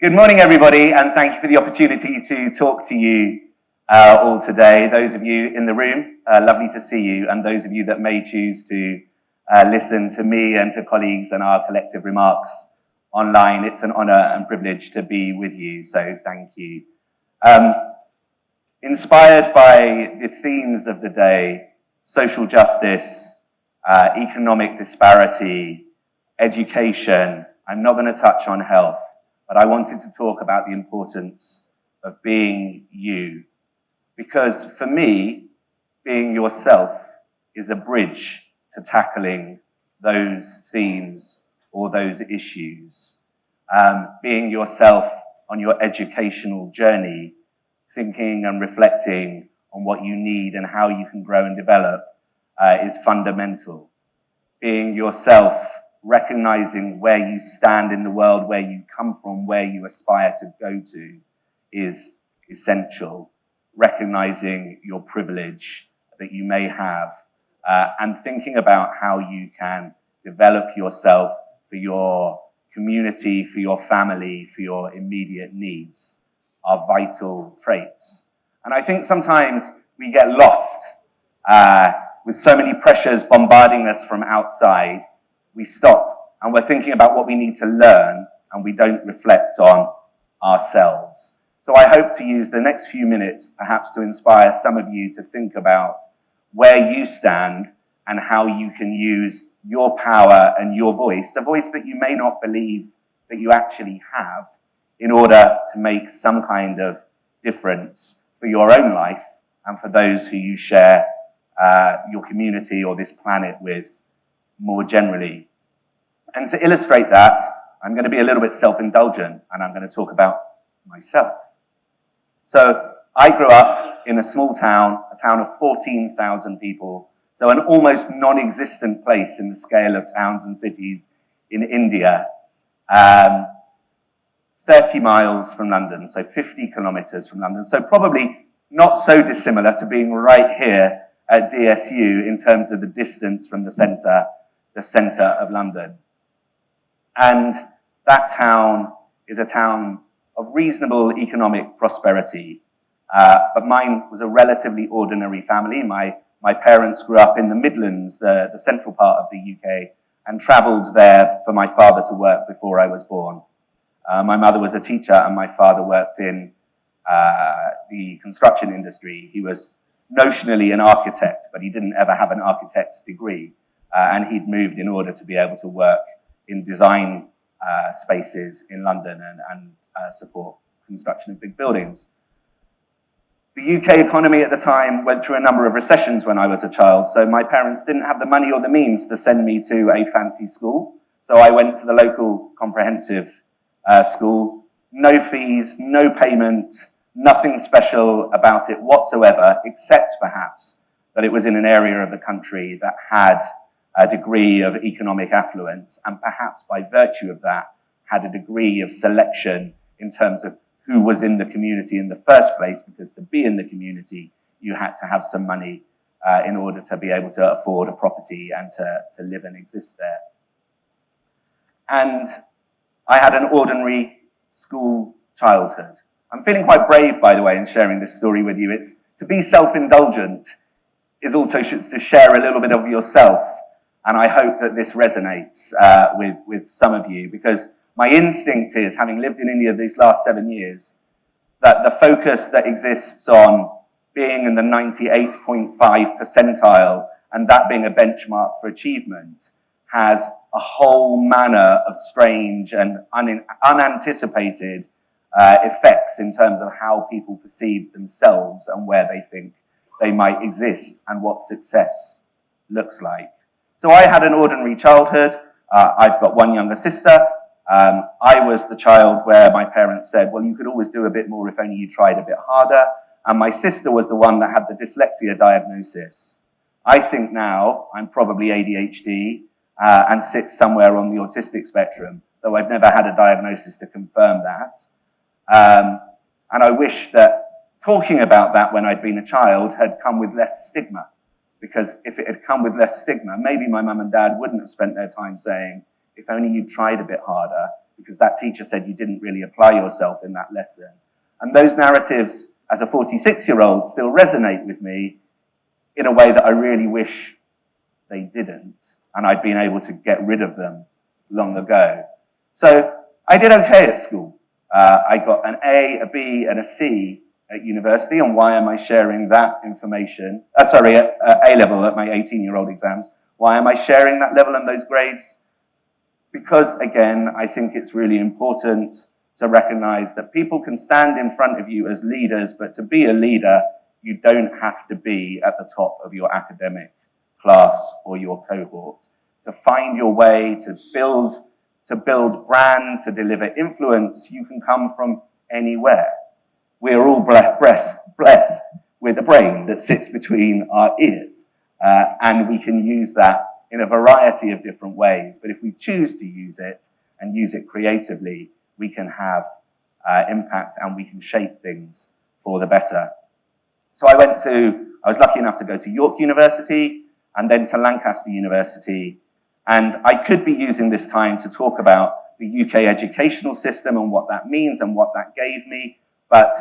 Good morning, everybody, and thank you for the opportunity to talk to you all today. Those of you in the room, lovely to see you, and those of you that may choose to listen to me and to colleagues and our collective remarks online, it's an honor and privilege to be with you, so thank you. Inspired by the themes of the day, social justice, economic disparity, education, I'm not going to touch on health, but I wanted to talk about the importance of being you. Because for me, being yourself is a bridge to tackling those themes or those issues. Being yourself on your educational journey, thinking and reflecting on what you need and how you can grow and develop is fundamental. Being yourself, recognizing where you stand in the world, where you come from, where you aspire to go to is essential. Recognizing your privilege that you may have and thinking about how you can develop yourself for your community, for your family, for your immediate needs are vital traits. And I think sometimes we get lost with so many pressures bombarding us from outside. We stop and we're thinking about what we need to learn and we don't reflect on ourselves. So I hope to use the next few minutes perhaps to inspire some of you to think about where you stand and how you can use your power and your voice, a voice that you may not believe that you actually have, in order to make some kind of difference for your own life and for those who you share your community or this planet with more generally. And to illustrate that, I'm going to be a little bit self-indulgent and I'm going to talk about myself. So I grew up in a small town, a town of 14,000 people, so an almost non-existent place in the scale of towns and cities in India, 30 miles from London, so 50 kilometers from London, so probably not so dissimilar to being right here at DSU in terms of the distance from the centre of London. And that town is a town of reasonable economic prosperity, but mine was a relatively ordinary family. My parents grew up in the Midlands, the central part of the UK, and travelled there for my father to work before I was born. My mother was a teacher and my father worked in the construction industry. He was notionally an architect, but he didn't ever have an architect's degree. And he'd moved in order to be able to work in design spaces in London and support construction of big buildings. The UK economy at the time went through a number of recessions when I was a child, so my parents didn't have the money or the means to send me to a fancy school. So I went to the local comprehensive school, no fees, no payment, nothing special about it whatsoever, except perhaps that it was in an area of the country that had a degree of economic affluence, and perhaps by virtue of that, had a degree of selection in terms of who was in the community in the first place, because to be in the community, you had to have some money in order to be able to afford a property and to live and exist there. And I had an ordinary school childhood. I'm feeling quite brave, by the way, in sharing this story with you. It's to be self-indulgent is also to share a little bit of yourself. And I hope that this resonates with some of you, because my instinct is, having lived in India these last 7 years, that the focus that exists on being in the 98.5 percentile and that being a benchmark for achievement has a whole manner of strange and unanticipated effects in terms of how people perceive themselves and where they think they might exist and what success looks like. So I had an ordinary childhood. I've got one younger sister. I was the child where my parents said, well, you could always do a bit more if only you tried a bit harder. And my sister was the one that had the dyslexia diagnosis. I think now I'm probably ADHD and sit somewhere on the autistic spectrum, though I've never had a diagnosis to confirm that. And I wish that talking about that when I'd been a child had come with less stigma. Because if it had come with less stigma, maybe my mum and dad wouldn't have spent their time saying, if only you'd tried a bit harder, because that teacher said you didn't really apply yourself in that lesson. And those narratives, as a 46-year-old, still resonate with me in a way that I really wish they didn't, and I'd been able to get rid of them long ago. So I did okay at school. I got an A, a B, and a C at university, and why am I sharing that information? At A-level, at my 18-year-old exams. Why am I sharing that level and those grades? Because, again, I think it's really important to recognize that people can stand in front of you as leaders, but to be a leader, you don't have to be at the top of your academic class or your cohort. To find your way, to build brand, to deliver influence, you can come from anywhere. We're all blessed with a brain that sits between our ears, and we can use that in a variety of different ways. But if we choose to use it and use it creatively, we can have impact and we can shape things for the better. So I was lucky enough to go to York University and then to Lancaster University. And I could be using this time to talk about the UK educational system and what that means and what that gave me, but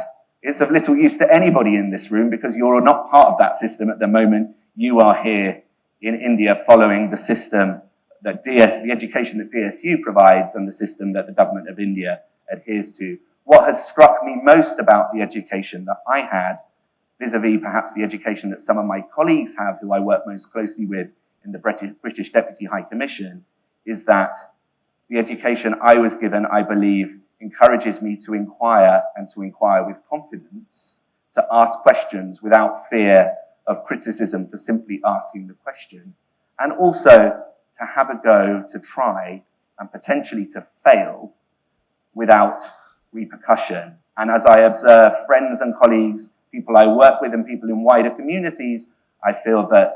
it's of little use to anybody in this room because you're not part of that system at the moment. You are here in India following the system that the education that DSU provides and the system that the government of India adheres to. What has struck me most about the education that I had, vis-a-vis perhaps the education that some of my colleagues have who I work most closely with in the British Deputy High Commission, is that the education I was given, I believe, encourages me to inquire and to inquire with confidence, to ask questions without fear of criticism for simply asking the question, and also to have a go, to try, and potentially to fail without repercussion. And as I observe friends and colleagues, people I work with and people in wider communities, I feel that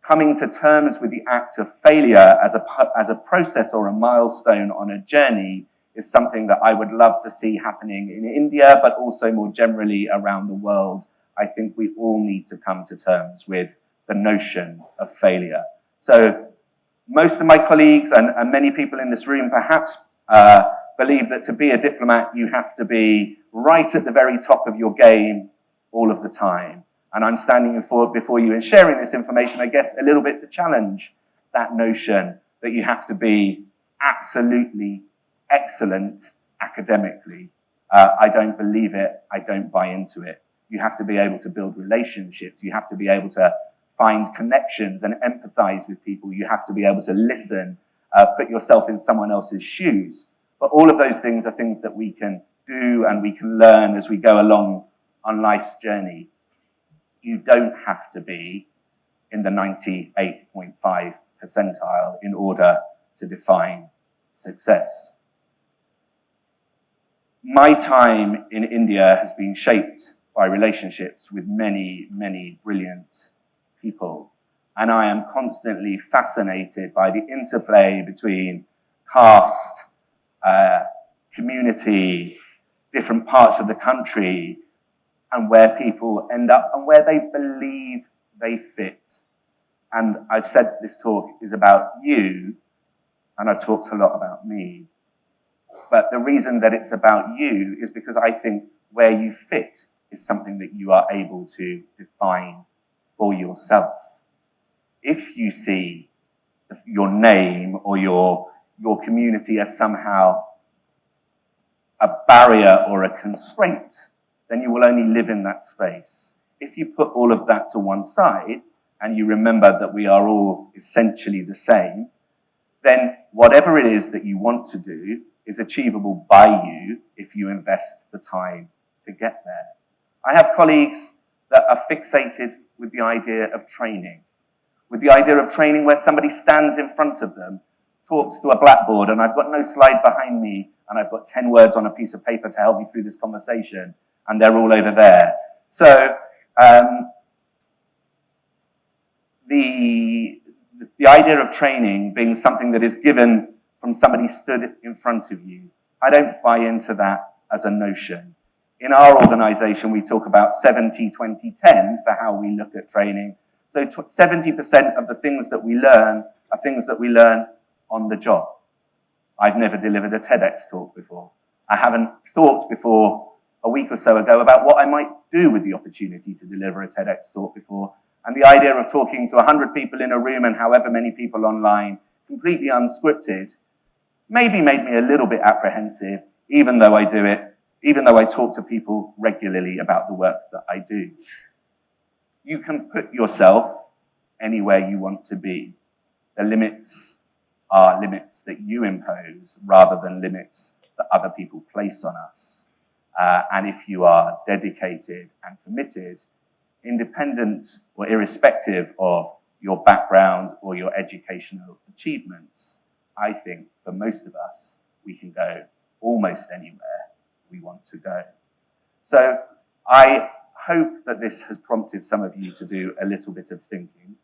coming to terms with the act of failure as a process or a milestone on a journey is something that I would love to see happening in India, but also more generally around the world. I think we all need to come to terms with the notion of failure. So most of my colleagues and many people in this room perhaps believe that to be a diplomat, you have to be right at the very top of your game all of the time. And I'm standing before you and sharing this information, I guess, a little bit to challenge that notion that you have to be absolutely excellent academically. I don't believe it. I don't buy into it. You have to be able to build relationships. You have to be able to find connections and empathize with people. You have to be able to listen, put yourself in someone else's shoes. But all of those things are things that we can do and we can learn as we go along on life's journey. You don't have to be in the 98.5 percentile in order to define success. My time in India has been shaped by relationships with many, many brilliant people. And I am constantly fascinated by the interplay between caste, community, different parts of the country, and where people end up and where they believe they fit. And I've said this talk is about you, and I've talked a lot about me. But the reason that it's about you is because I think where you fit is something that you are able to define for yourself. If you see your name or your community as somehow a barrier or a constraint, then you will only live in that space. If you put all of that to one side and you remember that we are all essentially the same, then whatever it is that you want to do is achievable by you if you invest the time to get there. I have colleagues that are fixated with the idea of training, where somebody stands in front of them, talks to a blackboard, and I've got no slide behind me, and I've got 10 words on a piece of paper to help me through this conversation, and they're all over there. So the idea of training being something that is given from somebody stood in front of you, I don't buy into that as a notion. In our organization, we talk about 70-20-10 for how we look at training. So 70% of the things that we learn are things that we learn on the job. I've never delivered a TEDx talk before. I haven't thought before a week or so ago about what I might do with the opportunity to deliver a TEDx talk before. And the idea of talking to 100 people in a room and however many people online, completely unscripted, maybe made me a little bit apprehensive, even though I do it, even though I talk to people regularly about the work that I do. You can put yourself anywhere you want to be. The limits are limits that you impose rather than limits that other people place on us. And if you are dedicated and committed, independent or irrespective of your background or your educational achievements, I think for most of us, we can go almost anywhere we want to go. So I hope that this has prompted some of you to do a little bit of thinking.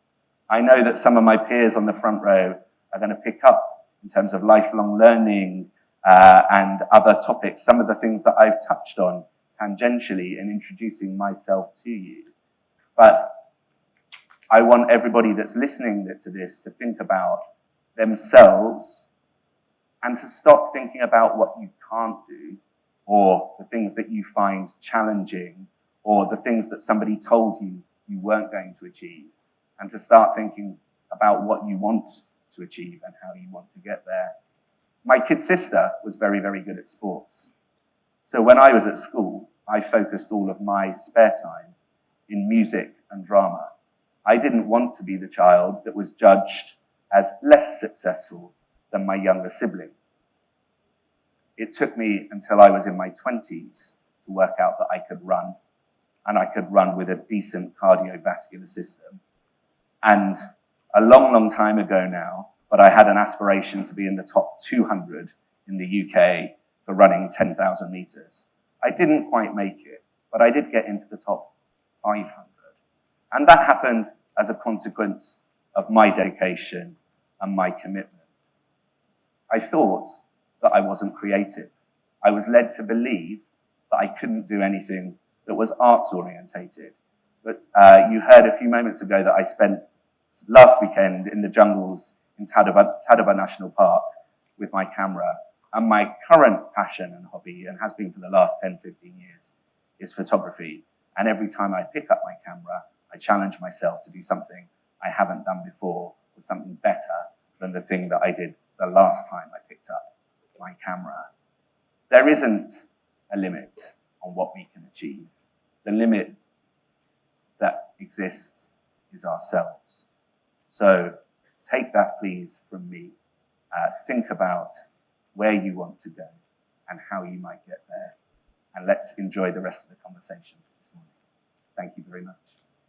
I know that some of my peers on the front row are going to pick up in terms of lifelong learning and other topics, some of the things that I've touched on tangentially in introducing myself to you. But I want everybody that's listening to this to think about themselves and to stop thinking about what you can't do or the things that you find challenging or the things that somebody told you you weren't going to achieve, and to start thinking about what you want to achieve and how you want to get there. My kid sister was very, very good at sports. So when I was at school, I focused all of my spare time in music and drama. I didn't want to be the child that was judged as less successful than my younger sibling. It took me until I was in my 20s to work out that I could run, and I could run with a decent cardiovascular system. And a long, long time ago now, but I had an aspiration to be in the top 200 in the UK for running 10,000 meters. I didn't quite make it, but I did get into the top 500. And that happened as a consequence of my dedication and my commitment. I thought that I wasn't creative. I was led to believe that I couldn't do anything that was arts orientated. But you heard a few moments ago that I spent last weekend in the jungles in Tadaba National Park with my camera. And my current passion and hobby, and has been for the last 10, 15 years, is photography. And every time I pick up my camera, I challenge myself to do something I haven't done before, or something better than the thing that I did the last time I picked up my camera. There isn't a limit on what we can achieve. The limit that exists is ourselves. So take that, please, from me. Think about where you want to go and how you might get there. And let's enjoy the rest of the conversations this morning. Thank you very much.